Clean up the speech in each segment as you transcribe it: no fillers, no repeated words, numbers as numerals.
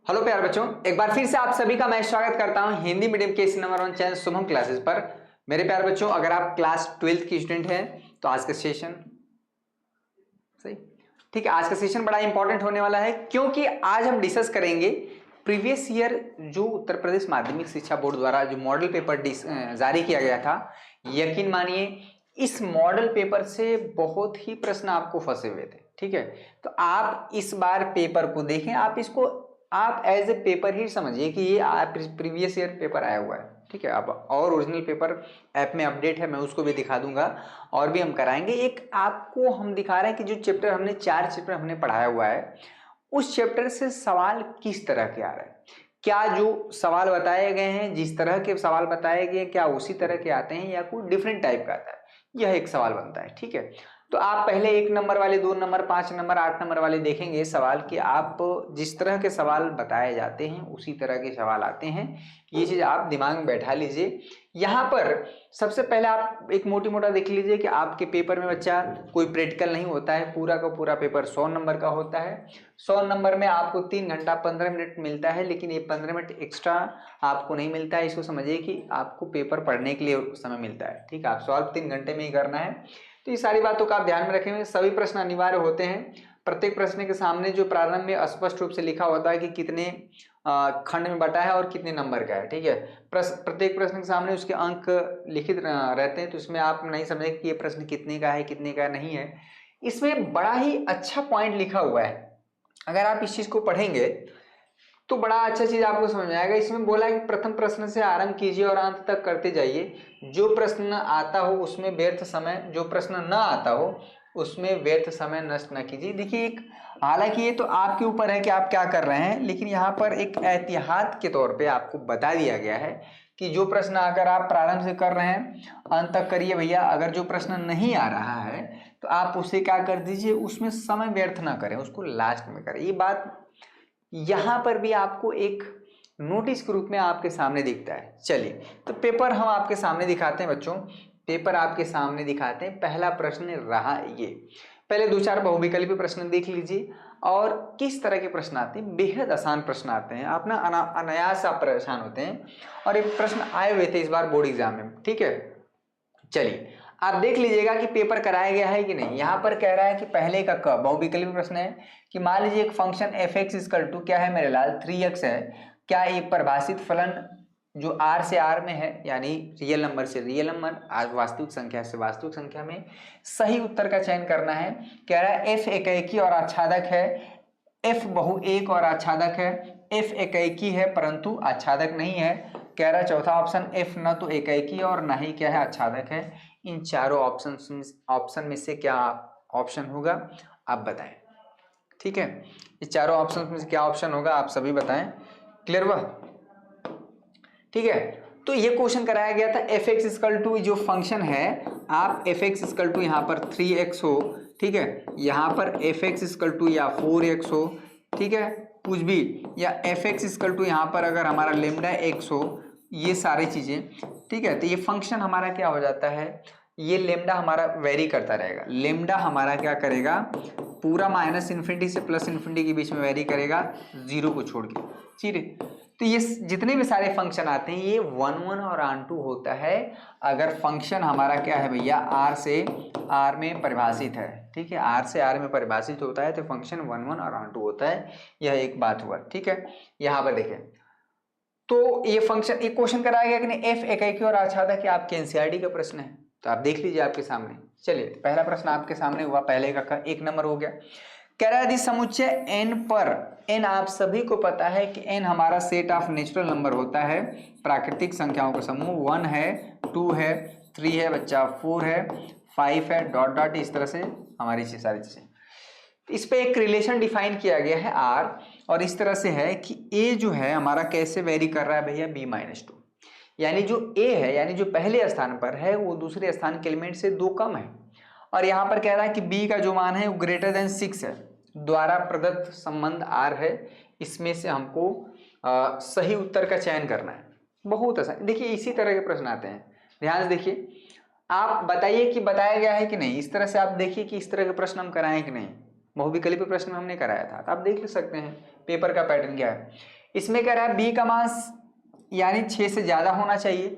Hello प्यारे बच्चों, एक बार फिर से आप सभी का मैं स्वागत करता हूं हिंदी मीडियम के इस नंबर 1 चैनल शुभम क्लासेस पर। मेरे प्यारे बच्चों, अगर आप क्लास 12th की स्टूडेंट हैं तो आज का सेशन सही ठीक है। आज का सेशन बड़ा इंपॉर्टेंट होने वाला है क्योंकि आज हम डिस्कस करेंगे प्रीवियस ईयर जो उत्तर प्रदेश माध्यमिक शिक्षा बोर्ड द्वारा जो मॉडल पेपर जारी किया गया था। यकीन मानिए इस मॉडल पेपर से बहुत ही प्रश्न आपको फंसे हुए थे। ठीक है, तो आप इस बार पेपर को देखें, आप इसको आप एज ए पेपर ही समझिए कि ये प्रीवियस ईयर पेपर आया हुआ है। ठीक है, अब और ओरिजिनल पेपर ऐप में अपडेट है, मैं उसको भी दिखा दूंगा और भी हम कराएंगे। एक आपको हम दिखा रहे हैं कि जो चैप्टर हमने 4 चैप्टर हमने पढ़ाया हुआ है उस चैप्टर से सवाल किस तरह के आ रहे हैं, क्या जो सवाल बताए गए हैं जिस तरह के सवाल बताए गए क्या उसी तरह के आते हैं या कोई डिफरेंट टाइप का आता है, यह एक सवाल बनता है। ठीक है, तो आप पहले 1 नंबर वाले, 2 नंबर, 5 नंबर, 8 नंबर वाले देखेंगे सवाल कि आप जिस तरह के सवाल बताए जाते हैं उसी तरह के सवाल आते हैं। ये चीज आप दिमाग में बैठा लीजिए। यहाँ पर सबसे पहले आप एक मोटी मोटा देख लीजिए कि आपके पेपर में बच्चा कोई प्रैक्टिकल नहीं होता है, पूरा का पूरा पेपर 100 नंबर का होता है। 100 नंबर में आपको 3 घंटा 15 मिनट मिलता है, लेकिन ये 15 मिनट एक्स्ट्रा आपको नहीं मिलता है। इसको समझिए कि आपको पेपर पढ़ने के लिए समय मिलता है। ठीक है, आप सॉल्व 3 घंटे में ही करना है। तो ये सारी बातों का आप ध्यान में रखेंगे। सभी प्रश्न अनिवार्य होते हैं। प्रत्येक प्रश्न के सामने जो प्रारंभ में स्पष्ट रूप से लिखा होता है कि कितने खंड में बटा है और कितने नंबर का है। ठीक है, प्रत्येक प्रश्न के सामने उसके अंक लिखित रहते हैं, तो इसमें आप नहीं समझे कि ये प्रश्न कितने का है कितने का नहीं है। इसमें बड़ा ही अच्छा पॉइंट लिखा हुआ है, अगर आप इस चीज को पढ़ेंगे तो बड़ा अच्छा चीज आपको समझ में आएगा। इसमें बोला है कि प्रथम प्रश्न से आरंभ कीजिए और अंत तक करते जाइए। जो प्रश्न आता हो उसमें व्यर्थ समय, जो प्रश्न न आता हो उसमें व्यर्थ समय नष्ट न कीजिए। देखिए, एक हालांकि ये तो आपके ऊपर है कि आप क्या कर रहे हैं, लेकिन यहाँ पर एक एहतियात के तौर पे आपको बता दिया गया है कि जो प्रश्न अगर आप प्रारंभ से कर रहे हैं अंत तक करिए भैया। अगर जो प्रश्न नहीं आ रहा है तो आप उसे क्या कर दीजिए, उसमें समय व्यर्थ ना करें, उसको लास्ट में करें। ये बात यहां पर भी आपको एक नोटिस के रूप में आपके सामने दिखता है। चलिए, तो पेपर हम आपके सामने दिखाते हैं बच्चों, पेपर आपके सामने दिखाते हैं। पहला प्रश्न रहा ये, पहले 2-4 बहुविकल्पी प्रश्न देख लीजिए और किस तरह के प्रश्न आते हैं। बेहद आसान प्रश्न आते हैं, आप ना अनायास आप परेशान होते हैं। और ये प्रश्न आए हुए थे इस बार बोर्ड एग्जाम में। ठीक है, चलिए आप देख लीजिएगा कि पेपर कराया गया है कि नहीं। यहां पर कह रहा है कि पहले का क बहुविकल्पी प्रश्न है कि मान लीजिए एक function f x equal to क्या है मेरे लाल 3x है। क्या एक परिभाषित फलन जो r से r में है, यानी रियल नंबर से रियल नंबर, आज वास्तविक संख्या से वास्तविक संख्या में, सही उत्तर का चयन करना है। कह रहा है f एकाएकी और आच्छादक है, f बहु एक और आच्छादक है, f एकाएकी है परंतु आच्छादक नहीं है। कह रहा है चौथा ऑप्शन f न तो एकाएकी और ना ही क्या है आच्छादक है। इन चारों ऑप्शन में से क्या ऑप्शन होगा आप बताएं। ठीक है, इस चारों ऑप्शन में से क्या ऑप्शन होगा आप सभी बताएं। क्लियर हुआ? ठीक है, तो ये क्वेश्चन कराया गया था। एफ एक्स इक्वल टू जो फंक्शन है, आप एफ एक्स इक्वल टू यहाँ पर 3x हो। ठीक है, यहाँ पर एफ एक्स इक्वल टू या 4x हो। ठीक है, कुछ भी, या एफ एक्स इक्वल टू यहाँ पर अगर हमारा लेमडा एक्स हो, ये सारी चीजें। ठीक है, तो ये फंक्शन हमारा क्या हो जाता है, ये लेमडा हमारा वेरी करता रहेगा। लेमडा हमारा क्या करेगा, पूरा माइनस इन्फिनिटी से प्लस इन्फिनिटी के बीच में वेरी करेगा, जीरो को छोड़ के। ठीक है, तो ये जितने भी सारे फंक्शन आते हैं ये 1 और ऑन टू होता है अगर फंक्शन हमारा क्या है भैया, r से r में परिभाषित है। ठीक है, r से r में परिभाषित होता है तो फंक्शन 1 और ऑन टू होता है। यह एक बात हुआ। ठीक है, यहाँ पर देखें तो ये फंक्शन, एक क्वेश्चन कराया गया कि नहीं, f एकाएकी और आच्छादक है, आपके एनसीईआरटी का प्रश्न है, तो आप देख लीजिए आपके सामने। चलिए, पहला प्रश्न आपके सामने हुआ, पहले का 1 नंबर हो गया। कह रहा है यदि समुच्चय n पर, n आप सभी को पता है कि n हमारा सेट ऑफ नेचुरल नंबर होता है, प्राकृतिक संख्याओं का समूह। 1 है, 2 है, 3 है बच्चा, 4 है, 5 है, डॉट डॉट, इस तरह से हमारी सारी चीजें। इस पे एक रिलेशन डिफाइन किया गया है r, और इस तरह से है कि a जो है हमारा कैसे वेरी कर रहा है भैया, b-2, यानी जो a है, यानी जो पहले स्थान पर है वो दूसरे स्थान के एलिमेंट से 2 कम है। और यहां पर कह रहा है कि b का जो मान है वो ग्रेटर देन 6 है, द्वारा प्रदत्त संबंध r है, इसमें से हमको सही उत्तर का चयन करना है। बहुत आसान। देखिए, इसी तरह के प्रश्न आते हैं, ध्यान से देखिए। आप बताइए कि बताया गया है कि नहीं, इस तरह से आप देखिए कि इस तरह के प्रश्न हम कराएं कि नहीं। बहुविकल्पीय प्रश्न में हमने कराया था, तो आप देख सकते हैं पेपर का पैटर्न क्या है। इसमें कह रहा है बी का मान यानी 6 से ज्यादा होना चाहिए।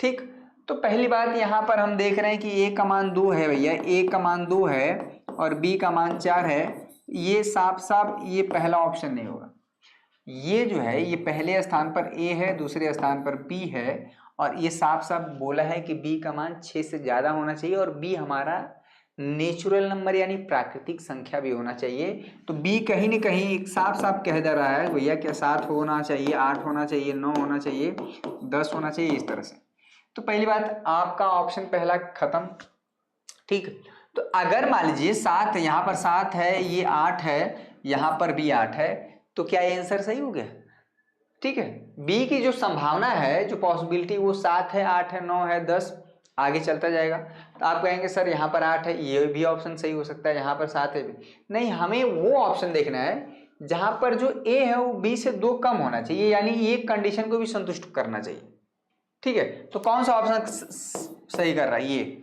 ठीक, तो पहली बात यहाँ पर हम देख रहे हैं कि ए का मान 2 है भैया, ए का मान 2 है और बी का मान 4 है। ये साफ साफ ये पहला ऑप्शन नहीं होगा। ये जो है ये पहले स्थान पर ए है, दूसरे स्थान पर बी है, और ये साफ साफ बोला है कि बी का मान 6 से ज्यादा होना चाहिए और बी हमारा नेचुरल नंबर यानी प्राकृतिक संख्या भी होना चाहिए। तो बी कहीं न कहीं एक साफ साफ कह दे रहा है भैया क्या 7 होना चाहिए, 8 होना चाहिए, 9 होना चाहिए, 10 होना चाहिए, इस तरह से। तो पहली बात आपका ऑप्शन पहला खत्म। ठीक, तो अगर मान लीजिए 7 यहाँ पर 7 है, ये 8 है, यहाँ पर भी 8 है, तो क्या ये आंसर सही हो गया? ठीक है, बी की जो संभावना है, जो पॉसिबिलिटी, वो 7 है, 8 है, 9 है, 10 आगे चलता जाएगा। तो आप कहेंगे सर यहाँ पर 8 है, ये भी ऑप्शन सही हो सकता है, यहाँ पर 7 है भी नहीं। हमें वो ऑप्शन देखना है जहां पर जो ए है वो बी से 2 कम होना चाहिए, यानी ये कंडीशन को भी संतुष्ट करना चाहिए। ठीक है, तो कौन सा ऑप्शन सही कर रहा है? ये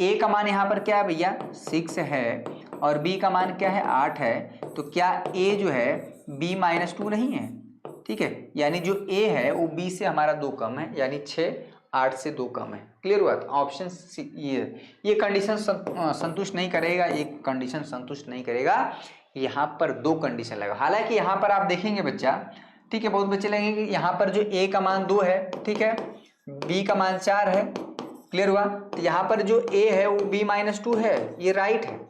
ए का मान यहाँ पर क्या है भैया 6 है और बी का मान क्या है 8 है। तो क्या ए जो है b-2 नहीं है? ठीक है, यानी जो ए है वो बी से हमारा 2 कम है, यानी 6 8 से 2 कम है। क्लियर हुआ? ऑप्शन ये कंडीशन संतुष्ट नहीं करेगा, एक कंडीशन संतुष्ट नहीं करेगा। यहाँ पर 2 कंडीशन लगा। हालांकि यहाँ पर आप देखेंगे बच्चा, ठीक है, बहुत बच्चे लगेंगे कि यहाँ पर जो ए का मान 2 है, ठीक है, बी का मान 4 है। क्लियर हुआ? तो यहाँ पर जो ए है वो b-2 है, ये राइट है,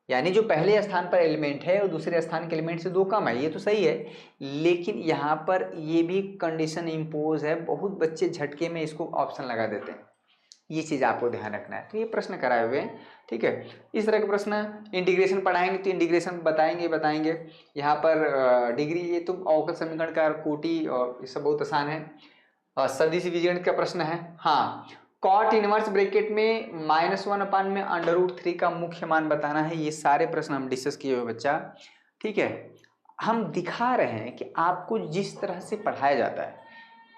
यानी जो पहले स्थान पर एलिमेंट है वो दूसरे स्थान के एलिमेंट से 2 कम है, ये तो सही है। लेकिन यहाँ पर ये भी कंडीशन इम्पोज है, बहुत बच्चे झटके में इसको ऑप्शन लगा देते हैं, ये चीज़ आपको ध्यान रखना है। तो ये प्रश्न कराए हुए हैं, ठीक है। इस तरह के प्रश्न इंटीग्रेशन पढ़ाएंगे तो इंटीग्रेशन बताएंगे यहाँ पर डिग्री, ये तो अवकल समीकरण का कोटि और ये सब बहुत आसान है। सदिश बीजगणित का प्रश्न है। हाँ, कॉट इनवर्स ब्रैकेट में -1 में √3 का मुख्य मान बताना है। ये सारे प्रश्न हम डिस्कस किए हुए बच्चा, ठीक है। हम दिखा रहे हैं कि आपको जिस तरह से पढ़ाया जाता है,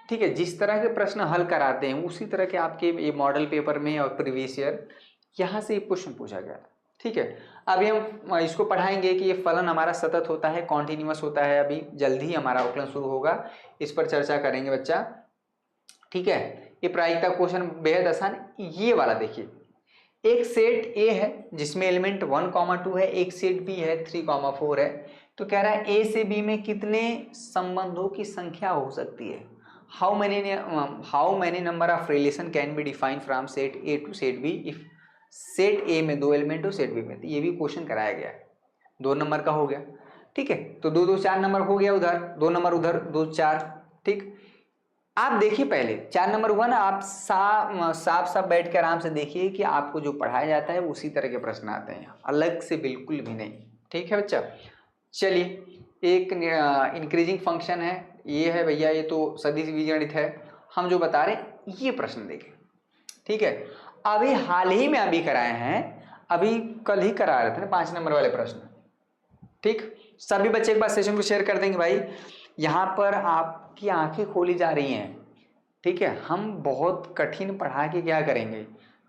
ठीक है, जिस तरह के प्रश्न हल कराते हैं उसी तरह के आपके ये मॉडल पेपर में और प्रीवियस ईयर यहाँ से क्वेश्चन पूछा गया, ठीक है। अभी हम इसको पढ़ाएंगे कि ये फलन हमारा सतत होता है, कॉन्टिन्यूअस होता है। अभी जल्दी ही हमारा अवकलन शुरू होगा, इस पर चर्चा करेंगे बच्चा, ठीक है। ये प्रायिकता क्वेश्चन बेहद आसान। ये वाला देखिए, एक सेट ए है जिसमें एलिमेंट 1, 2 है, एक सेट बी है 3, 4 है। तो कह रहा है ए से बी में कितने संबंधों की संख्या हो सकती है? How many number of relation can be define from set A to set B if set A में 2 एलिमेंट हो, सेट बी में। तो ये भी क्वेश्चन कराया गया है, 2 नंबर का हो गया, ठीक है। तो 2 2 4 नंबर हो गया, उधर 2 नंबर, उधर 2 4, ठीक। आप देखिए पहले 4 नंबर हुआ ना, आप साफ बैठ के आराम से देखिए कि आपको जो पढ़ाया जाता है उसी तरह के प्रश्न आते हैं, अलग से बिल्कुल भी नहीं, ठीक है बच्चा। चलिए, एक इंक्रीजिंग फंक्शन है, ये है भैया, ये तो सदिश बीजगणित है। हम जो बता रहे हैं ये प्रश्न देखें, ठीक है। अभी हाल ही में अभी कराए हैं, अभी कल ही करा रहे थे ना 5 नंबर वाले प्रश्न, ठीक। सभी बच्चे एक बार सेशन को शेयर कर देंगे भाई। यहाँ पर आपकी आंखें खोली जा रही हैं, ठीक है। हम बहुत कठिन पढ़ा के क्या करेंगे,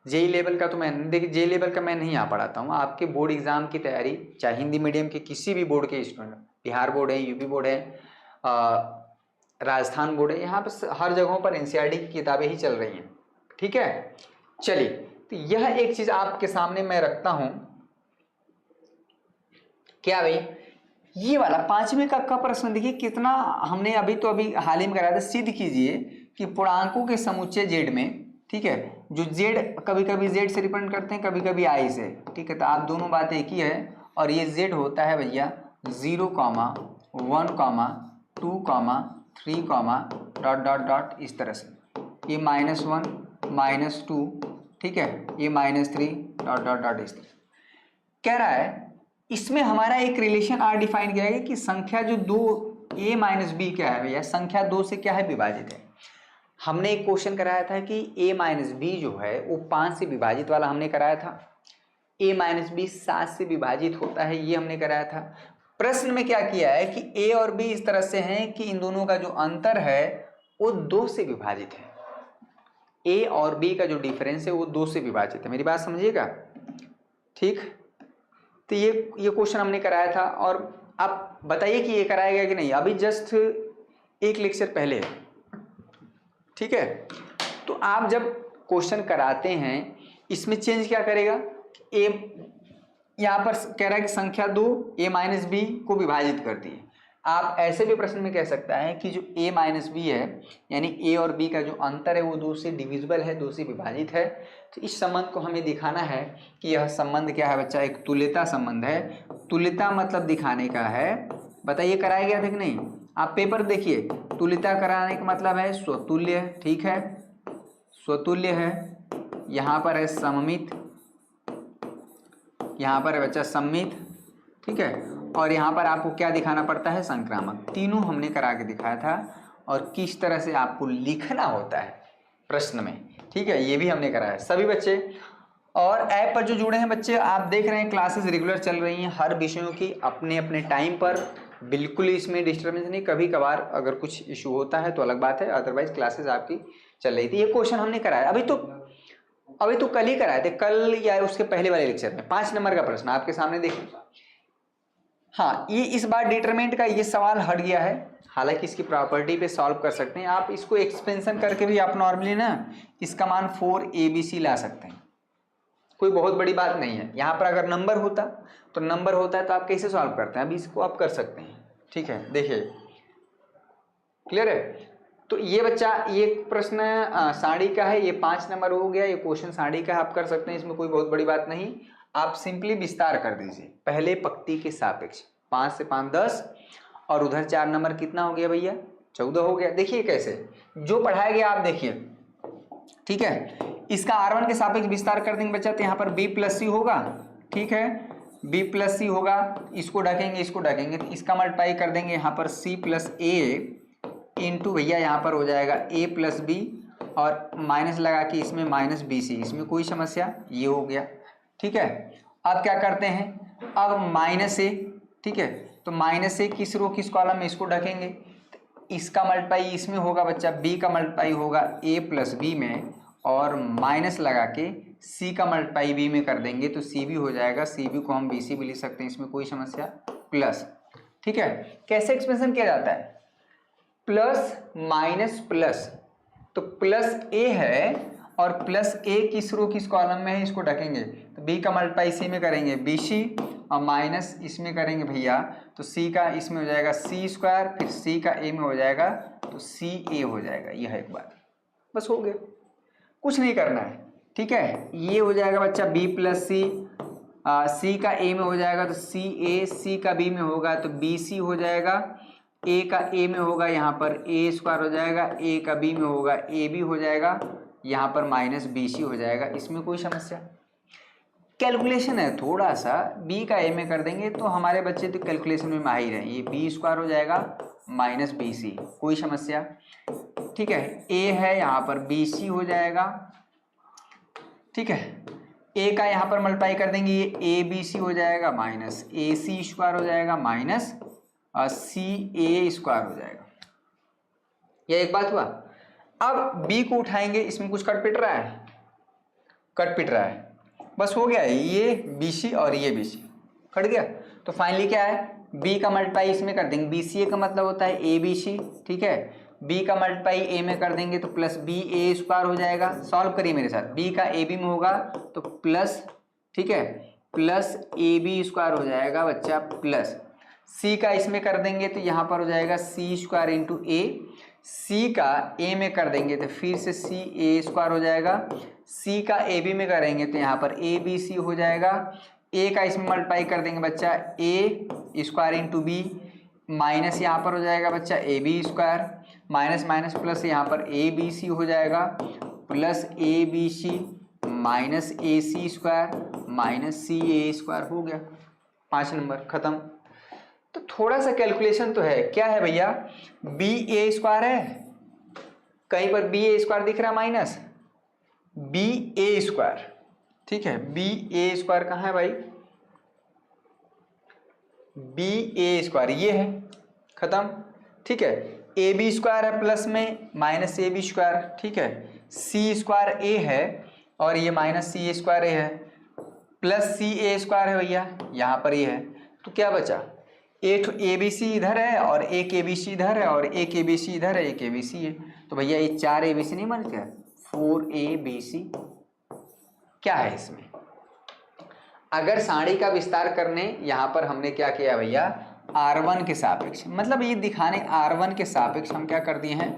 जेई लेवल का तो मैं देखिए, जेई लेवल का मैं नहीं यहाँ पढ़ाता हूँ। आपके बोर्ड एग्जाम की तैयारी, चाहे हिंदी मीडियम के किसी भी बोर्ड के स्टूडेंट, बिहार बोर्ड है, यूपी बोर्ड है, राजस्थान बोर्ड है, यहाँ पर हर जगहों पर एनसीईआरटी की किताबें ही चल रही हैं, ठीक है। चलिए, तो यह एक चीज आपके सामने मैं रखता हूं, क्या भाई, ये वाला 5वें का प्रश्न देखिए कितना हमने अभी हाल ही में कराया था। सिद्ध कीजिए कि पूर्णांकों के समुच्चय जेड में, ठीक है, जो जेड कभी कभी जेड से रिप्रेजेंट करते हैं, कभी कभी आई से, ठीक है। तो आप दोनों बात एक ही है, और ये जेड होता है भैया 0, 1, 2, 3, ... इस तरह से। ये -1, -2, ठीक है, ये -3, ... इस तरह कह रहा है। इसमें हमारा एक रिलेशन आर डिफाइन किया गया कि संख्या जो 2 a - b क्या है भैया, संख्या 2 से क्या है, विभाजित है। हमने एक क्वेश्चन कराया था कि a - b जो है वो 5 से विभाजित वाला हमने कराया था, a - b 7 से विभाजित होता है, ये हमने कराया था। प्रश्न में क्या किया है कि a और b इस तरह से हैं कि इन दोनों का जो अंतर है वो 2 से विभाजित है। a और b का जो डिफरेंस है वो 2 से विभाजित है। मेरी बात समझिएगा, ठीक। तो ये क्वेश्चन हमने कराया था, और आप बताइए कि ये कराया गया कि नहीं। अभी जस्ट एक लेक्चर पहले है, ठीक है। तो आप जब क्वेश्चन कराते हैं इसमें चेंज क्या करेगा, ए यहाँ पर कह रहा है कि संख्या 2 a माइनस बी को विभाजित करती है। आप ऐसे भी प्रश्न में कह सकता है कि जो a माइनस बी है, यानी a और b का जो अंतर है वो 2 से डिविजिबल है, 2 से विभाजित है। तो इस संबंध को हमें दिखाना है कि यह संबंध क्या है बच्चा, एक तुल्यता संबंध है। तुल्यता मतलब दिखाने का है। बताइए कराया गया था कि नहीं, आप पेपर देखिए। तुल्यता कराने का मतलब है स्वतुल्य, ठीक है, स्वतुल्य है। यहाँ पर है सममित, यहाँ पर है बच्चा सममित, ठीक है। और यहाँ पर आपको क्या दिखाना पड़ता है, संक्रामक। तीनों हमने करा के दिखाया था, और किस तरह से आपको लिखना होता है प्रश्न में, ठीक है, ये भी हमने कराया। सभी बच्चे और ऐप पर जो जुड़े हैं बच्चे, आप देख रहे हैं क्लासेस रेगुलर चल रही हैं हर विषयों की, अपने अपने टाइम पर, बिल्कुल इसमें डिस्टर्बेंस नहीं। कभी कभार अगर कुछ इशू होता है तो अलग बात है, अदरवाइज क्लासेस आपकी चल रही थी। ये क्वेश्चन हमने कराया अभी तो कल ही कराए थे, कल या उसके पहले वाले लेक्चर में। 5 नंबर का प्रश्न आपके सामने देखिए। हाँ, ये इस बार डिटरमिनेंट का ये सवाल हट गया है, हालांकि इसकी प्रॉपर्टी पे सॉल्व कर सकते हैं आप। इसको एक्सपेंशन करके भी आप नॉर्मली ना इसका मान 4abc ला सकते हैं, कोई बहुत बड़ी बात नहीं है। यहाँ पर अगर नंबर होता है तो आप कैसे सॉल्व करते हैं, अभी इसको आप कर सकते हैं, ठीक है। देखिए क्लियर है। तो ये बच्चा ये प्रश्न साड़ी का है, ये 5 नंबर हो गया, ये क्वेश्चन साड़ी का है, आप कर सकते हैं, इसमें कोई बहुत बड़ी बात नहीं। आप सिंपली विस्तार कर दीजिए पहले पंक्ति के सापेक्ष, 5 से 5 10, और उधर 4 नंबर कितना हो गया भैया, 14 हो गया। देखिए कैसे जो पढ़ाया गया आप देखिए, ठीक है। इसका R1 के सापेक्ष विस्तार कर देंगे बच्चा, तो यहाँ पर b प्लस सी होगा, ठीक है, b प्लस सी होगा। इसको ढकेंगे तो इसका मल्टीप्लाई कर देंगे यहाँ पर c प्लस a इंटू भैया यहाँ पर हो जाएगा a प्लस बी, और माइनस लगा के इसमें माइनस बी सी, इसमें कोई समस्या, ये हो गया, ठीक है। अब क्या करते हैं, अब माइनस ए, ठीक है, तो माइनस ए किस रो किस कॉलम में, इसको ढकेंगे, इसका मल्टीप्लाई इसमें होगा बच्चा, b का मल्टीप्लाई होगा a प्लस बी में, और माइनस लगा के c का मल्टीप्लाई b में कर देंगे तो c भी हो जाएगा, c भी को हम bc भी लिख सकते हैं, इसमें कोई समस्या, प्लस, ठीक है। कैसे एक्सपेंशन किया जाता है, प्लस माइनस प्लस, तो प्लस a है और प्लस a किस रो किस कॉलम में है, इसको ढकेंगे तो b का मल्टीप्लाई c में करेंगे bc, और माइनस इसमें करेंगे भैया तो c का इसमें हो जाएगा c स्क्वायर, फिर c का a में हो जाएगा तो ca हो जाएगा। यह है एक बात, बस हो गया, कुछ नहीं करना है, ठीक है। ये हो जाएगा बच्चा b प्लस सी, c का a में हो जाएगा तो ca, c का b में होगा तो bc हो जाएगा, a का a में होगा यहाँ पर a स्क्वायर हो जाएगा, a का b में होगा ab हो जाएगा, यहाँ पर माइनस bc हो जाएगा, इसमें कोई समस्या। कैलकुलेशन है थोड़ा सा, b का a में कर देंगे तो हमारे बच्चे तो कैलकुलेशन में माहिर हैं, ये b स्क्वायर हो जाएगा माइनस bc, कोई समस्या, ठीक है। a है यहाँ पर bc हो जाएगा, ठीक है। a का यहाँ पर मल्टीप्लाई कर देंगे, ये abc हो जाएगा माइनस ac स्क्वायर हो जाएगा माइनस ca स्क्वायर हो जाएगा। यह एक बात हुआ। अब b को उठाएंगे, इसमें कुछ कट पिट रहा है, बस हो गया, ये BC और ये BC कट गया। तो फाइनली क्या है, b का मल्टीप्लाई इसमें कर देंगे, BCA का मतलब होता है ABC, ठीक है। b का मल्टीप्लाई a में कर देंगे तो प्लस BA स्क्वायर हो जाएगा। सॉल्व करिए मेरे साथ, b का AB में होगा तो प्लस, ठीक है, प्लस AB स्क्वायर हो जाएगा बच्चा, प्लस c का इसमें कर देंगे तो यहाँ पर हो जाएगा c square into a, c का a में कर देंगे तो फिर से ca स्क्वायर हो जाएगा, c का ab में करेंगे तो यहाँ पर abc हो जाएगा, a का इसमें मल्टीप्लाई कर देंगे बच्चा a square into b, minus यहाँ पर हो जाएगा बच्चा ab square, minus minus plus यहाँ पर abc हो जाएगा, plus abc minus ac square minus ca square हो गया। 5 नंबर खत्म। तो थोड़ा सा कैलकुलेशन तो है, क्या है भैया, ba स्क्वायर है, कहीं पर ba स्क्वायर दिख रहा है माइनस ba स्क्वायर, ठीक है। ba स्क्वायर कहाँ है भाई, ba स्क्वायर ये है, खत्म, ठीक है। ab स्क्वायर है प्लस में माइनस ab स्क्वायर, ठीक है। c स्क्वायर a है और ये माइनस c स्क्वायर a है, प्लस सी ए स्क्वायर है भैया, यहाँ पर ये है, तो क्या बचा, एक ए बी सी इधर है और एक ए बी सी इधर है और एक ए बी सी इधर है, एक ए बी सी है, तो भैया ये 4 ए बी सी नहीं बन गया, 4 ए बी सी क्या है इसमें। अगर सारणी का विस्तार करने यहाँ पर हमने क्या किया भैया, R1 के सापेक्ष, मतलब ये दिखाने R1 के सापेक्ष हम क्या कर दिए हैं,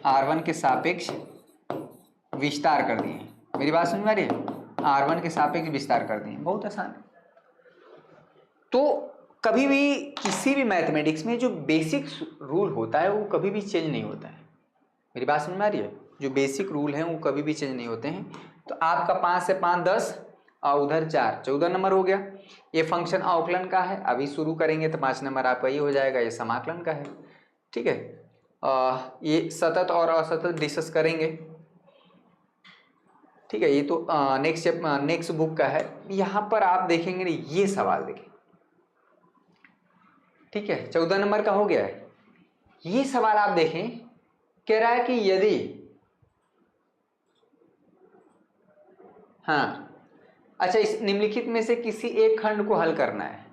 R1 के सापेक्ष विस्तार कर दिए हैं। मेरी बात समझ में आ रही है, R1 के सापेक्ष विस्तार कर दिए, बहुत आसान है। तो कभी भी किसी भी मैथमेटिक्स में जो बेसिक रूल होता है वो कभी भी चेंज नहीं होता है। मेरी बात समझ में आ रही है, जो बेसिक रूल हैं वो कभी भी चेंज नहीं होते हैं। तो आपका 5 से 5 10 और उधर 4 14 नंबर हो गया। ये फंक्शन अवकलन का है, अभी शुरू करेंगे तो 5 नंबर आपका ये हो जाएगा, ये समाकलन का है, ठीक है। ये सतत और असतत डिस्कस करेंगे, ठीक है। ये तो नेक्स्ट बुक का है। यहाँ पर आप देखेंगे ना, ये सवाल देखें, ठीक है, 14 नंबर का हो गया है। ये सवाल आप देखें, कह रहा है कि यदि, हाँ अच्छा, इस निम्नलिखित में से किसी एक खंड को हल करना है,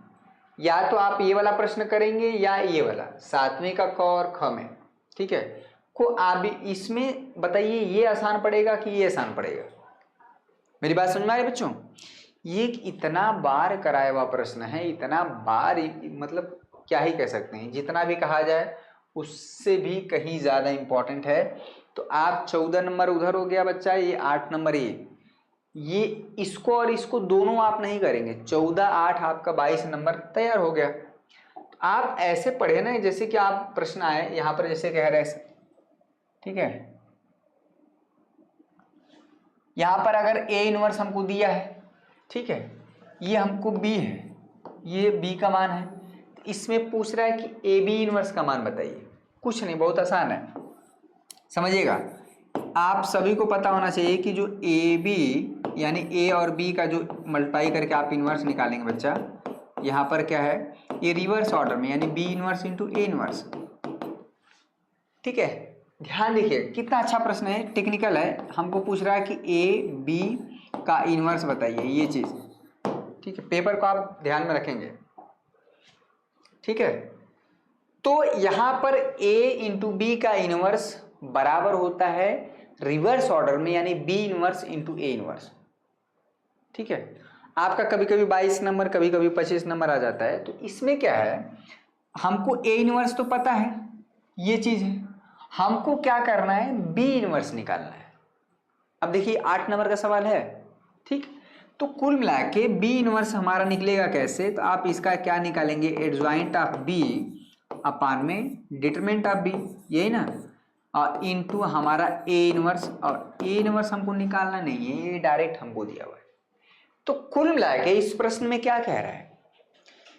या तो आप ये वाला प्रश्न करेंगे या ये वाला, 7वें का क और ख में, ठीक है, को आप इसमें बताइए ये आसान पड़ेगा कि ये आसान पड़ेगा। मेरी बात समझ में आ रही है बच्चों, ये इतना बार कराया हुआ प्रश्न है, इतना बार, मतलब क्या ही कह सकते हैं, जितना भी कहा जाए उससे भी कहीं ज़्यादा इम्पोर्टेंट है। तो आप 14 नंबर उधर हो गया बच्चा, ये 8 नंबर ये इसको और इसको दोनों आप नहीं करेंगे, 14 8 आपका 22 नंबर तैयार हो गया। तो आप ऐसे पढ़े ना, जैसे कि आप प्रश्न आए यहाँ पर, जैसे कह रहे हैं, ठीक है, यहाँ पर अगर ए इनवर्स हमको दिया है, ठीक है, ये हमको बी है, ये बी का मान है, तो इसमें पूछ रहा है कि ए बी इनवर्स का मान बताइए। कुछ नहीं, बहुत आसान है, समझिएगा। आप सभी को पता होना चाहिए कि जो ए बी यानी ए और बी का जो मल्टीप्लाई करके आप इनवर्स निकालेंगे बच्चा, यहाँ पर क्या है, ये रिवर्स ऑर्डर में, यानी B inverse into A inverse, ठीक है। ध्यान देखिए कितना अच्छा प्रश्न है, टेक्निकल है। हमको पूछ रहा है कि ए बी का इनवर्स बताइए, ये चीज़, ठीक है। पेपर को आप ध्यान में रखेंगे, ठीक है। तो यहाँ पर a इंटू बी का इनवर्स बराबर होता है रिवर्स ऑर्डर में, यानी b inverse into A inverse, ठीक है। आपका कभी कभी 22 नंबर, कभी कभी 25 नंबर आ जाता है। तो इसमें क्या है, हमको a इनवर्स तो पता है, ये चीज़ है, हमको क्या करना है, b इनवर्स निकालना है। अब देखिए 8 नंबर का सवाल है, ठीक। तो कुल मिला के b इनवर्स हमारा निकलेगा कैसे, तो आप इसका क्या निकालेंगे, एडजॉइंट ऑफ b अपान में डिटरमिनेंट ऑफ b, यही ना, और इनटू हमारा a इनवर्स, और a इनवर्स हमको निकालना नहीं है, ये डायरेक्ट हमको दिया हुआ है। तो कुल मिला के इस प्रश्न में क्या कह रहा है,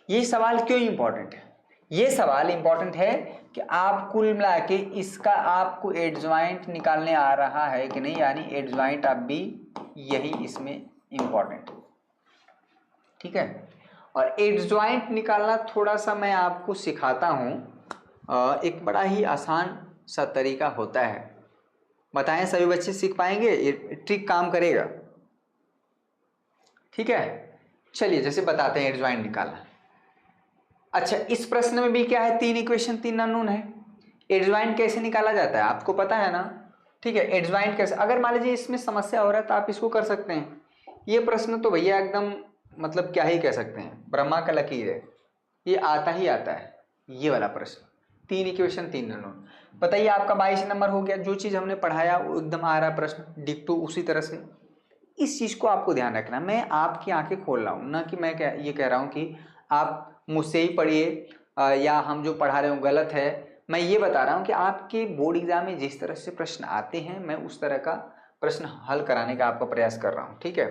ये सवाल क्यों इंपॉर्टेंट है, ये सवाल इंपॉर्टेंट है कि आप कुल मिला के इसका आपको एडजॉइंट निकालने आ रहा है कि नहीं, यानी एडजॉइंट ऑफ b, यही इसमें इंपॉर्टेंट, ठीक है। और एडजॉइंट निकालना थोड़ा सा मैं आपको सिखाता हूँ, एक बड़ा ही आसान सा तरीका होता है। बताएं सभी बच्चे सीख पाएंगे, ये ट्रिक काम करेगा, ठीक है। चलिए जैसे बताते हैं एडजॉइंट निकालना। अच्छा, इस प्रश्न में भी क्या है, 3 इक्वेशन 3 अननोन है। एडजॉइंट कैसे निकाला जाता है आपको पता है ना, ठीक है। एडजॉइंट कैसे, अगर मान लीजिए इसमें समस्या हो रहा है तो आप इसको कर सकते हैं। ये प्रश्न तो भैया एकदम, मतलब क्या ही कह सकते हैं, ब्रह्मा का लकीर है, ये आता ही आता है। ये वाला प्रश्न 3 इक्वेशन 3 अननोन, बताइए आपका 22 नंबर हो गया। जो चीज़ हमने पढ़ाया वो एकदम आ रहा है प्रश्न डिक्टो उसी तरह से। इस चीज़ को आपको ध्यान रखना, मैं आपकी आंखें खोल रहा हूँ, ना कि मैं ये कह रहा हूँ कि आप मुझसे ही पढ़िए या हम जो पढ़ा रहे हो गलत है। मैं ये बता रहा हूँ कि आपके बोर्ड एग्जाम में जिस तरह से प्रश्न आते हैं, मैं उस तरह का प्रश्न हल कराने का आपका प्रयास कर रहा हूँ, ठीक है,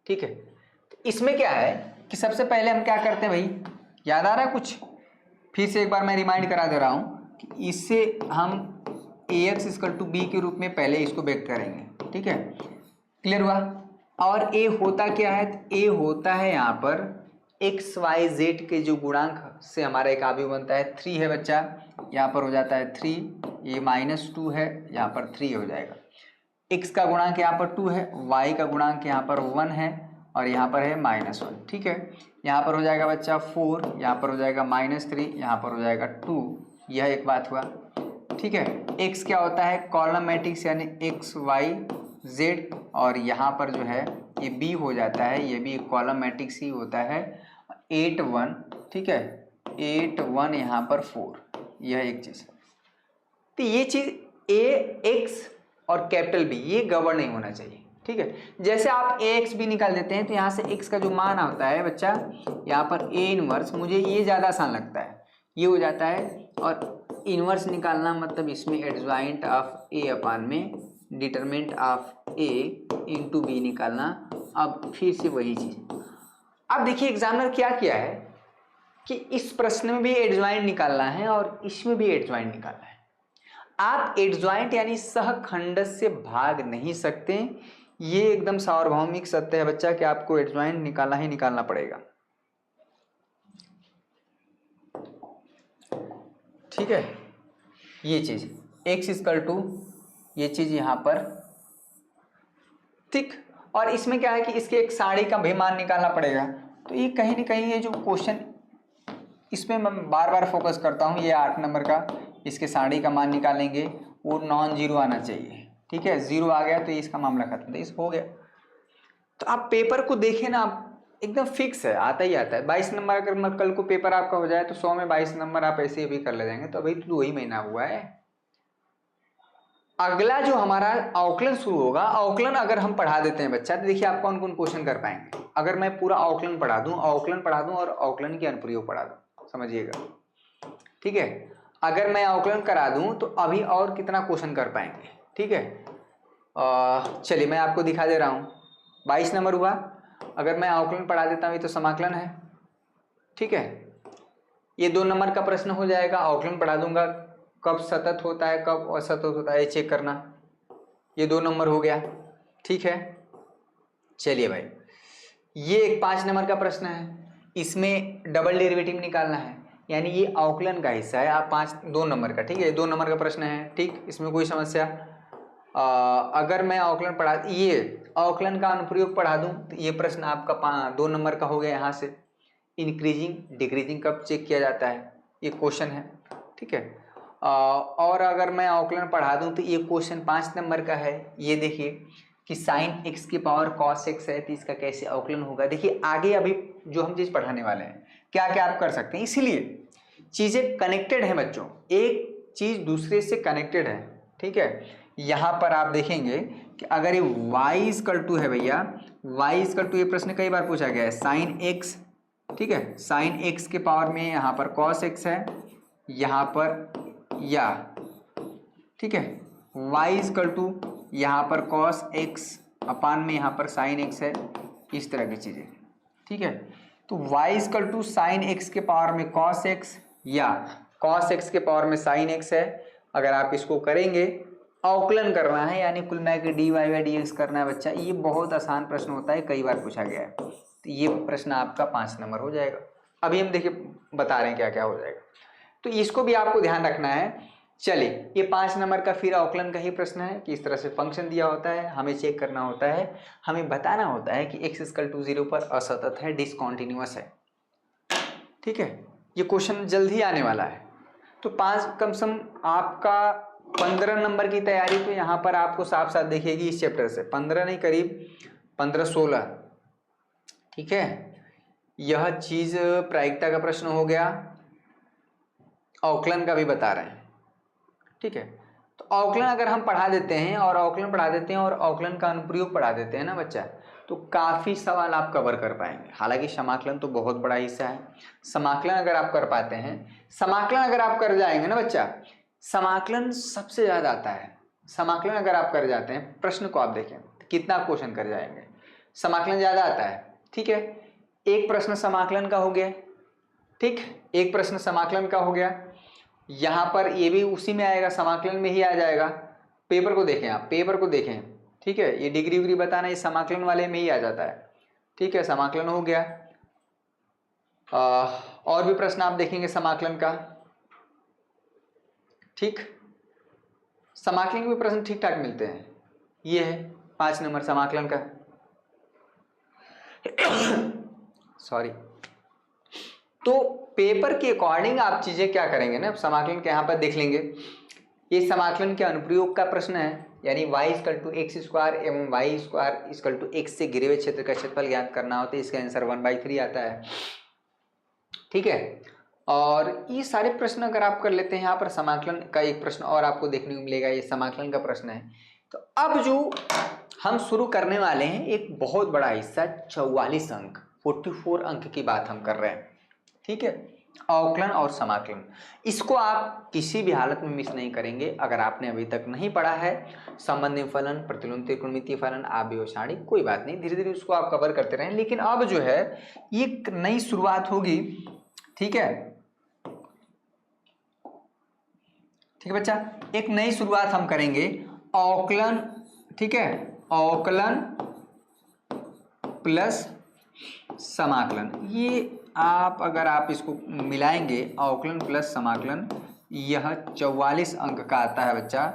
ठीक है। तो इसमें क्या है कि सबसे पहले हम क्या करते हैं भाई, याद आ रहा है कुछ, फिर से एक बार मैं रिमाइंड करा दे रहा हूँ कि इससे हम ax = b के रूप में पहले इसको व्यक्त करेंगे, ठीक है, क्लियर हुआ। और a होता क्या है, a होता है यहाँ पर एक्स वाई जेड के जो गुणांक से हमारा एक अवयव बनता है, 3 है बच्चा, यहाँ पर हो जाता है 3, ये -2 है, यहाँ पर 3 हो जाएगा। x का गुणांक यहाँ पर 2 है, y का गुणांक यहाँ पर 1 है, और यहाँ पर है -1। ठीक है, यहाँ पर हो जाएगा बच्चा 4, यहाँ पर हो जाएगा -3, यहाँ पर हो जाएगा 2। यह एक बात हुआ। ठीक है, x क्या होता है, कॉलम मैट्रिक्स यानी x y z, और यहाँ पर जो है ये b हो जाता है, ये भी एक कॉलम मैट्रिक्स ही होता है 8 1। ठीक है, 8 1 यहाँ पर 4, यह एक चीज़। तो ये चीज़ a x और कैपिटल B ये गवर्न नहीं होना चाहिए। ठीक है, जैसे आप ax भी निकाल देते हैं तो यहाँ से x का जो मान होता है बच्चा, यहाँ पर a इनवर्स, मुझे ये ज़्यादा आसान लगता है, ये हो जाता है। और इनवर्स निकालना मतलब इसमें एडजॉइंट ऑफ a अपान में determinant of a into b निकालना। अब फिर से वही चीज़, अब देखिए एग्जामिनर क्या किया है कि इस प्रश्न में भी एडजॉइंट निकालना है और इसमें भी एडजॉइंट निकालना है। आप एडजॉइंट यानी सहखंड से भाग नहीं सकते, ये एकदम सार्वभौमिक सत्य है बच्चा कि आपको एडजॉइंट निकालना ही निकालना पड़ेगा। ठीक है, ये चीज x इक्वल टू ये चीज यहाँ पर, ठीक। और इसमें क्या है कि इसके एक साड़ी का भी मान निकालना पड़ेगा। तो ये कहीं ना कहीं ये जो क्वेश्चन, इसमें मैं बार बार फोकस करता हूँ, ये 8 नंबर का, इसके साड़ी का मान निकालेंगे, वो नॉन जीरो आना चाहिए। ठीक है, जीरो आ गया तो इसका मामला खत्म, तो इस हो गया। तो आप पेपर को देखें ना, आप एकदम फिक्स है, आता ही आता है। 22 नंबर अगर कल को पेपर आपका हो जाए तो 100 में 22 नंबर आप ऐसे ही भी कर ले जाएंगे। तो अभी तो 2 ही महीना हुआ है। अगला जो हमारा अवकलन शुरू होगा, अवकलन अगर हम पढ़ा देते हैं बच्चा, तो देखिए आप कौन कौन क्वेश्चन कर पाएंगे। अगर मैं पूरा अवकलन पढ़ा दूं, और अवकलन की अनुप्रयोग पढ़ा दूं, समझिएगा। ठीक है, अगर मैं अवकलन करा दूं तो अभी और कितना क्वेश्चन कर पाएंगे। ठीक है, चलिए मैं आपको दिखा दे रहा हूं। 22 नंबर हुआ, अगर मैं अवकलन पढ़ा देता हूं, ये तो समाकलन है। ठीक है, ये 2 नंबर का प्रश्न हो जाएगा। अवकलन पढ़ा दूंगा, कब सतत होता है कब असतत होता है चेक करना, ये 2 नंबर हो गया। ठीक है, चलिए भाई, ये एक 5 नंबर का प्रश्न है, इसमें डबल डेरिवेटिव निकालना है, यानी ये अवकलन का हिस्सा है। आप 2 नंबर का, ठीक है, 2 नंबर का प्रश्न है। ठीक, इसमें कोई समस्या। अगर मैं अवकलन पढ़ा, ये अवकलन का अनुप्रयोग पढ़ा दूं, तो ये प्रश्न आपका 2 नंबर का हो गया। यहाँ से इंक्रीजिंग डिक्रीजिंग कब चेक किया जाता है, ये क्वेश्चन है। ठीक है, और अगर मैं अवकलन पढ़ा दूं तो ये क्वेश्चन 5 नंबर का है। ये देखिए कि साइन एक्स की पावर कॉस एक्स है, तो इसका कैसे अवकलन होगा। देखिए आगे अभी जो हम चीज पढ़ाने वाले हैं, क्या क्या आप कर सकते हैं। इसीलिए चीजें कनेक्टेड हैं बच्चों, एक चीज दूसरे से कनेक्टेड है। ठीक है, यहाँ पर आप देखेंगे कि अगर ये y इक्वल टू है भैया, y इक्वल टू, ये प्रश्न कई बार पूछा गया है, साइन एक्स। ठीक है, साइन एक्स के पावर में यहाँ पर कॉस एक्स है, यहाँ पर या, ठीक है, y इक्वल टू यहाँ पर कॉस एक्स अपान में यहाँ पर साइन एक्स है, इस तरह की चीजें। ठीक है, तो y equal to sine x के पावर में कॉस एक्स या कॉस एक्स के पावर में साइन एक्स है। अगर आप इसको करेंगे, अवकलन करना है, यानी कुल मिला के dy बाई डी एक्स करना है बच्चा। ये बहुत आसान प्रश्न होता है, कई बार पूछा गया है। तो ये प्रश्न आपका 5 नंबर हो जाएगा। अभी हम देखिए बता रहे हैं क्या क्या हो जाएगा, तो इसको भी आपको ध्यान रखना है। चलिए, ये 5 नंबर का फिर अवकलन का ही प्रश्न है कि इस तरह से फंक्शन दिया होता है, हमें चेक करना होता है, हमें बताना होता है कि x इक्वल टू 0 पर असतत है, डिसकंटिन्यूअस है। ठीक है, ये क्वेश्चन जल्द ही आने वाला है। तो 5 कम से कम आपका 15 नंबर की तैयारी तो यहाँ पर आपको साफ साफ दिखेगी इस चैप्टर से। 15 नहीं, करीब 15-16। ठीक है, यह चीज प्रायिकता का प्रश्न हो गया, अवकलन का भी बता रहे हैं। ठीक है, तो अवकलन अगर हम पढ़ा देते हैं और अवकलन पढ़ा देते हैं और अवकलन का अनुप्रयोग पढ़ा देते हैं ना बच्चा, तो काफी सवाल आप कवर कर पाएंगे। हालांकि समाकलन तो बहुत बड़ा हिस्सा है। समाकलन अगर आप कर पाते हैं, समाकलन अगर आप कर जाएंगे ना बच्चा, समाकलन सबसे ज्यादा आता है। समाकलन अगर आप कर जाते हैं, प्रश्न को आप देखें कितना क्वेश्चन कर जाएंगे, समाकलन ज्यादा आता है। ठीक है, एक प्रश्न समाकलन का हो गया। ठीक, एक प्रश्न समाकलन का हो गया, यहाँ पर ये भी उसी में आएगा, समाकलन में ही आ जाएगा। पेपर को देखें, आप पेपर को देखें। ठीक है, ये डिग्री उग्री बताना ये समाकलन वाले में ही आ जाता है। ठीक है, समाकलन हो गया। और भी प्रश्न आप देखेंगे समाकलन का। ठीक, समाकलन के भी प्रश्न ठीक ठाक मिलते हैं। ये है 5 नंबर समाकलन का। सॉरी। तो पेपर के अकॉर्डिंग आप चीजें क्या करेंगे ना, समाकलन के यहाँ पर देख लेंगे। ये समाकलन के अनुप्रयोग का प्रश्न है, यानी y = x² एवं y² = x से घिरे हुए क्षेत्र का क्षेत्रफल ज्ञात करना होता है। इसका आंसर 1/3 आता है। ठीक है, और ये सारे प्रश्न अगर आप कर लेते हैं, यहाँ पर समाकलन का एक प्रश्न और आपको देखने को मिलेगा, ये समाकलन का प्रश्न है। तो अब जो हम शुरू करने वाले हैं, एक बहुत बड़ा हिस्सा 44 अंक 44 अंक की बात हम कर रहे हैं। ठीक है, अवकलन और समाकलन, इसको आप किसी भी हालत में मिस नहीं करेंगे। अगर आपने अभी तक नहीं पढ़ा है संबंधी फलन, प्रतिलोम त्रिकोणमितीय फलन, आव्यूह सारणी, कोई बात नहीं, धीरे धीरे उसको आप कवर करते रहें। लेकिन अब जो है ये नई शुरुआत होगी। ठीक है, ठीक है बच्चा, एक नई शुरुआत हम करेंगे, अवकलन। ठीक है, अवकलन प्लस समाकलन। ये आप अगर आप इसको मिलाएंगे, अवकलन प्लस समाकलन, यह 44 अंक का आता है बच्चा।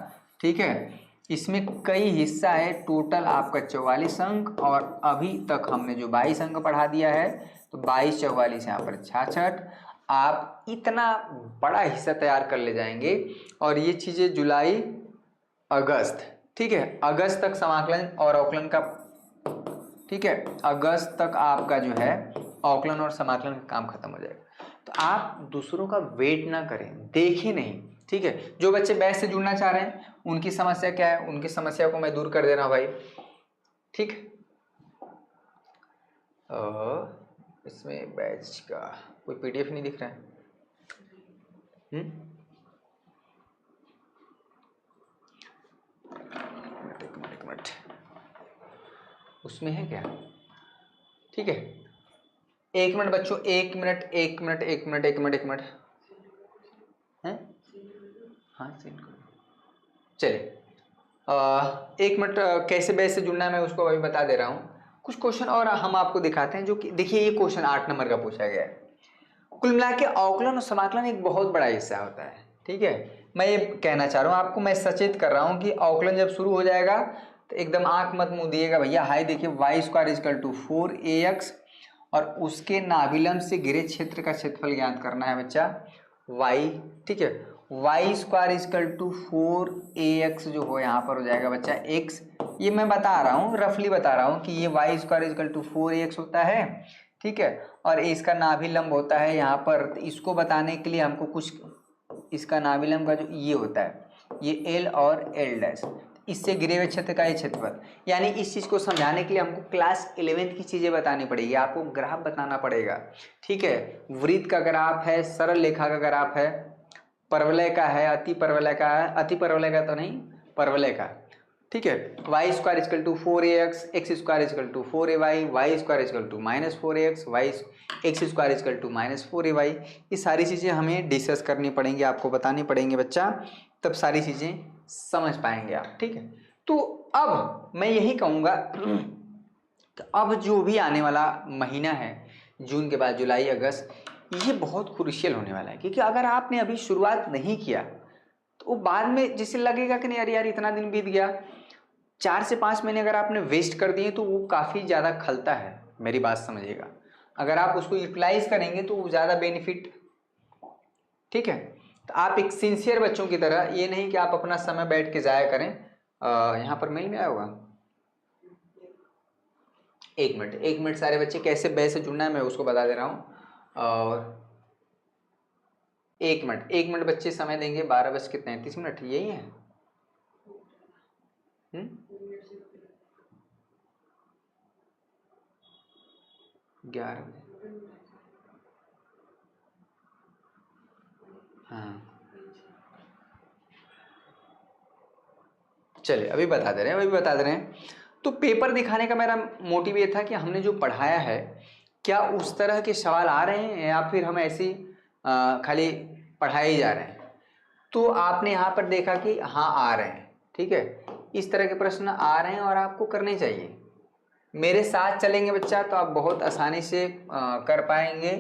ठीक है, इसमें कई हिस्सा है, टोटल आपका 44 अंक, और अभी तक हमने जो 22 अंक पढ़ा दिया है, तो 22 44 यहाँ पर 66। आप इतना बड़ा हिस्सा तैयार कर ले जाएंगे, और ये चीज़ें जुलाई अगस्त, ठीक है, अगस्त तक समाकलन और अवकलन का, ठीक है, अगस्त तक आपका जो है अवकलन और समाकलन का काम खत्म हो जाएगा। तो आप दूसरों का वेट ना करें, देखें नहीं। ठीक है, जो बच्चे बैच से जुड़ना चाह रहे हैं, उनकी समस्या क्या है, उनकी समस्या को मैं दूर कर दे रहा हूं भाई। ठीक, इसमें बैच का कोई पीडीएफ नहीं दिख रहा है। एक मिनट, उसमें है क्या? ठीक है, एक मिनट बच्चों, एक मिनट है। हाँ चलिए, एक मिनट, कैसे बैच से जुड़ना है मैं उसको अभी बता दे रहा हूँ। कुछ क्वेश्चन और हम आपको दिखाते हैं, जो कि देखिए ये क्वेश्चन 8 नंबर का पूछा गया है। कुल मिला के अवकलन और समाकलन एक बहुत बड़ा हिस्सा होता है। ठीक है, मैं ये कहना चाह रहा हूँ आपको, मैं सचेत कर रहा हूँ कि अवकलन जब शुरू हो जाएगा तो एकदम आंख मत मुंह दिएगा भैया। हाई देखिए, y² = 4ax, और उसके नाभिलंब से घिरे क्षेत्र का क्षेत्रफल ज्ञात करना है बच्चा y। ठीक है, y² = 4ax जो हो यहाँ पर हो जाएगा बच्चा x। ये मैं बता रहा हूँ, रफली बता रहा हूँ कि ये y² = 4ax होता है। ठीक है, और इसका नाभिलंब होता है यहाँ पर। इसको बताने के लिए हमको कुछ, इसका नाभिलंब का जो ये होता है, ये l और l', इससे घिरे हुए क्षेत्र का ये क्षेत्रफल। यानी इस चीज़ को समझाने के लिए हमको क्लास 11th की चीज़ें बतानी पड़ेगी, आपको ग्राफ बताना पड़ेगा। ठीक है, वृत्त का ग्राफ है, सरल रेखा का ग्राफ है, परवलय का है, अति परवलय का है, अति परवलय का तो नहीं, परवलय का। ठीक है, y² = 4ax, x² = 4ay, y² = -4ax, x² = -4ay। ये सारी चीज़ें हमें डिस्कस करनी पड़ेंगी, आपको बतानी पड़ेंगी बच्चा, तब सारी चीज़ें समझ पाएंगे आप। ठीक है, तो अब मैं यही कहूँगा कि अब जो भी आने वाला महीना है, जून के बाद जुलाई अगस्त, ये बहुत क्रूशियल होने वाला है। क्योंकि अगर आपने अभी शुरुआत नहीं किया तो बाद में जिससे लगेगा कि नहीं अरे यार इतना दिन बीत गया, 4 से 5 महीने अगर आपने वेस्ट कर दिए तो वो काफ़ी ज़्यादा खलता है। मेरी बात समझिएगा, अगर आप उसको यूटिलाइज करेंगे तो वो ज़्यादा बेनिफिट। ठीक है, तो आप एक सिंसियर बच्चों की तरह, ये नहीं कि आप अपना समय बैठ के ज़ाया करें। यहाँ पर मेल में आया होगा, एक मिनट सारे बच्चे कैसे बैच से जुड़ना है मैं उसको बता दे रहा हूँ। और एक मिनट बच्चे समय देंगे, 12:33 यही है। 11 बजे, हाँ चलिए अभी बता दे रहे हैं। तो पेपर दिखाने का मेरा मोटिव ये था कि हमने जो पढ़ाया है क्या उस तरह के सवाल आ रहे हैं, या फिर हम ऐसे खाली पढ़ाए ही जा रहे हैं। तो आपने यहाँ पर देखा कि हाँ आ रहे हैं। ठीक है, इस तरह के प्रश्न आ रहे हैं और आपको करने चाहिए। मेरे साथ चलेंगे बच्चा तो आप बहुत आसानी से कर पाएंगे,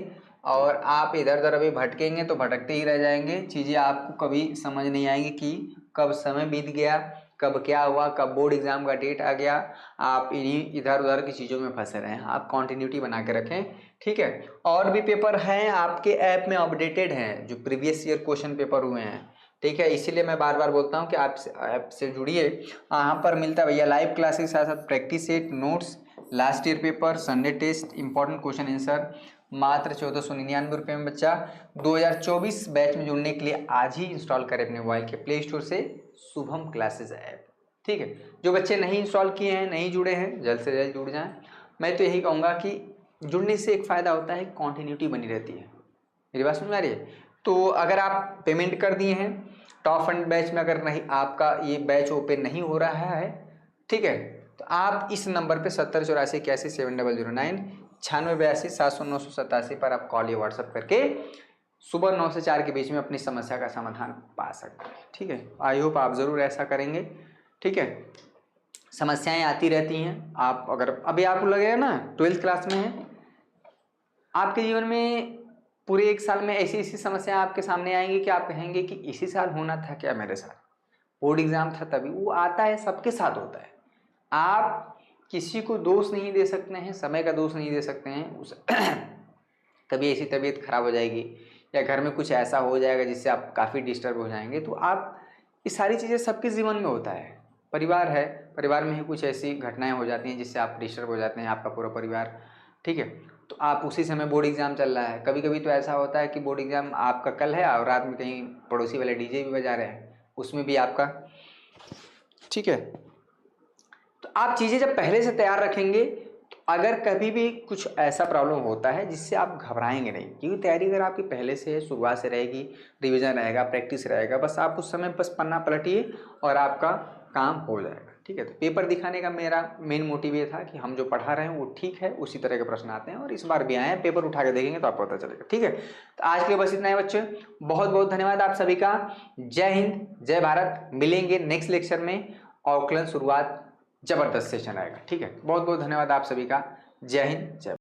और आप इधर उधर अभी भटकेंगे तो भटकते ही रह जाएंगे, चीज़ें आपको कभी समझ नहीं आएंगी कि कब समय बीत गया, कब क्या हुआ, कब बोर्ड एग्जाम का डेट आ गया, आप इन्हीं इधर उधर की चीज़ों में फंसे रहे हैं। आप कॉन्टिन्यूटी बना के रखें, ठीक है। और भी पेपर हैं आपके ऐप में अपडेटेड हैं, जो प्रीवियस ईयर क्वेश्चन पेपर हुए हैं, ठीक है। इसीलिए मैं बार बार बोलता हूँ कि आप ऐप से जुड़िए। यहाँ पर मिलता है भैया लाइव क्लास के साथ साथ practice set, notes, last year paper, Sunday test, important question answer, मात्र 1499 रुपये में। बच्चा 2024 बैच में जुड़ने के लिए आज ही इंस्टॉल करें अपने मोबाइल के प्ले स्टोर से शुभम क्लासेस ऐप, ठीक है। जो बच्चे नहीं इंस्टॉल किए हैं, नहीं जुड़े हैं, जल्द से जल्द जुड़ जाएं। मैं तो यही कहूँगा कि जुड़ने से एक फ़ायदा होता है, कॉन्टिन्यूटी बनी रहती है। मेरी बात समझ में आ रही है? तो अगर आप पेमेंट कर दिए हैं टॉप फंड बैच में, अगर नहीं आपका ये बैच ओपन नहीं हो रहा है, ठीक है, तो आप इस नंबर पे 7084817009 9682 पर आप कॉल या व्हाट्सएप करके सुबह 9 से 4 के बीच में अपनी समस्या का समाधान पा सकते हैं, ठीक है। आई होप आप ज़रूर ऐसा करेंगे, ठीक है। समस्याएं आती रहती हैं, आप अगर अभी आपको लगेगा ना 12th क्लास में है, आपके जीवन में पूरे एक साल में ऐसी ऐसी समस्याएं आपके सामने आएंगी कि आप कहेंगे कि इसी साल होना था क्या मेरे साथ, बोर्ड एग्जाम था तभी। वो आता है, सबके साथ होता है। आप किसी को दोष नहीं दे सकते हैं, समय का दोष नहीं दे सकते हैं। उस कभी ऐसी तबीयत खराब हो जाएगी या घर में कुछ ऐसा हो जाएगा जिससे आप काफ़ी डिस्टर्ब हो जाएंगे, तो आप ये सारी चीज़ें सबके जीवन में होता है। परिवार है, परिवार में ही कुछ ऐसी घटनाएं हो जाती हैं जिससे आप डिस्टर्ब हो जाते हैं, आपका पूरा परिवार, ठीक है। तो आप उसी समय बोर्ड एग्जाम चल रहा है, कभी कभी तो ऐसा होता है कि बोर्ड एग्जाम आपका कल है और रात में कहीं पड़ोसी वाले डीजे भी बजा रहे हैं, उसमें भी आपका, ठीक है। तो आप चीज़ें जब पहले से तैयार रखेंगे, तो अगर कभी भी कुछ ऐसा प्रॉब्लम होता है जिससे आप घबराएंगे नहीं, क्योंकि तैयारी अगर आपकी पहले से है, शुरुआत से रहेगी, रिवीजन रहेगा, प्रैक्टिस रहेगा, बस आप उस समय बस पन्ना पलटिए और आपका काम हो जाएगा, ठीक है। तो पेपर दिखाने का मेरा मेन मोटिव ये था कि हम जो पढ़ा रहे हैं वो ठीक है, उसी तरह के प्रश्न आते हैं और इस बार भी आए हैं, पेपर उठा के देखेंगे तो आपको पता चलेगा, ठीक है। तो आज के लिए बस इतना है बच्चे, बहुत बहुत धन्यवाद आप सभी का। जय हिंद, जय भारत। मिलेंगे नेक्स्ट लेक्चर में, और कल शुरुआत जबरदस्त सेशन आएगा, ठीक है। बहुत बहुत धन्यवाद आप सभी का। जय हिंद, जय